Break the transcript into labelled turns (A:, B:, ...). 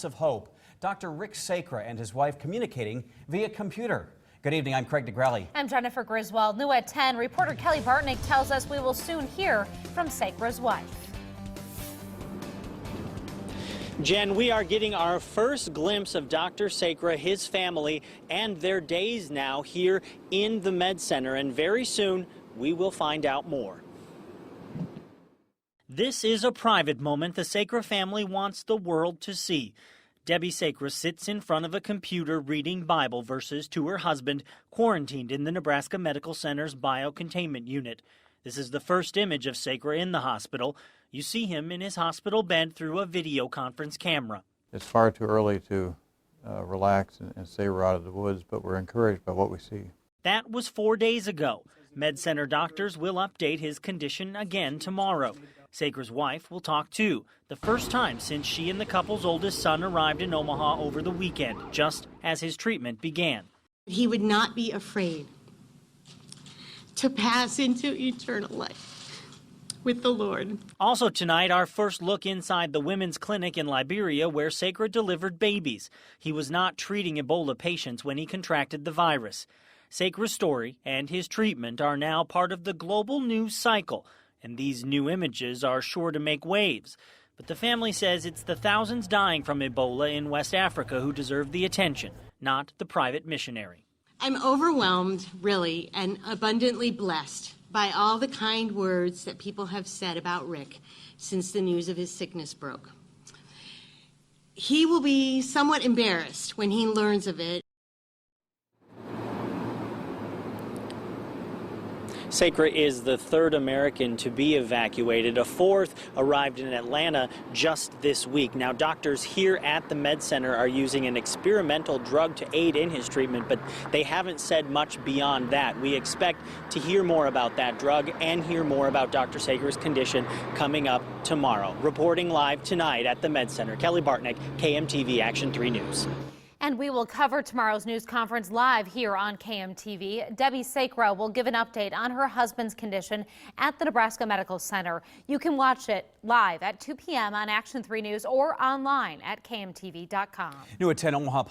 A: lots of hope. Dr. Rick Sacra and his wife communicating via computer. Good evening, I'm Craig DeGrelli.
B: I'm Jennifer Griswold. New at 10, reporter Kelly Bartnick tells us we will soon hear from Sacra's wife.
C: Jen, we are getting our first glimpse of Dr. Sacra, his family, and their days now here in the Med Center, and very soon we will find out more. This is a private moment the Sacra family wants the world to see. Debbie Sacra sits in front of a computer reading Bible verses to her husband, quarantined in the Nebraska Medical Center's biocontainment unit. This is the first image of Sacra in the hospital. You see him in his hospital bed through a video conference camera.
D: It's far too early to relax and say we're out of the woods, but we're encouraged by what we see.
C: That was 4 days ago. Med Center doctors will update his condition again tomorrow. Sacra's wife will talk too, the first time since she and the couple's oldest son arrived in Omaha over the weekend, just as his treatment began.
E: He would not be afraid to pass into eternal life with the Lord.
C: Also tonight, our first look inside the women's clinic in Liberia where Sacra delivered babies. He was not treating Ebola patients when he contracted the virus. Sacra's story and his treatment are now part of the global news cycle, and these new images are sure to make waves. But the family says it's the thousands dying from Ebola in West Africa who deserve the attention, not the private missionary.
E: I'm overwhelmed, really, and abundantly blessed by all the kind words that people have said about Rick since the news of his sickness broke. He will be somewhat embarrassed when he learns of it.
C: Sacra is the third American to be evacuated. A fourth arrived in Atlanta just this week. Now, doctors here at the Med Center are using an experimental drug to aid in his treatment, but they haven't said much beyond that. We expect to hear more about that drug and hear more about Dr. Sacra's condition coming up tomorrow. Reporting live tonight at the Med Center, Kelly Bartnick, KMTV Action 3 News.
B: And we will cover tomorrow's news conference live here on KMTV. Debbie Sacra will give an update on her husband's condition at the Nebraska Medical Center. You can watch it live at 2 p.m. on Action 3 News or online at KMTV.com.
A: New at 10, Omaha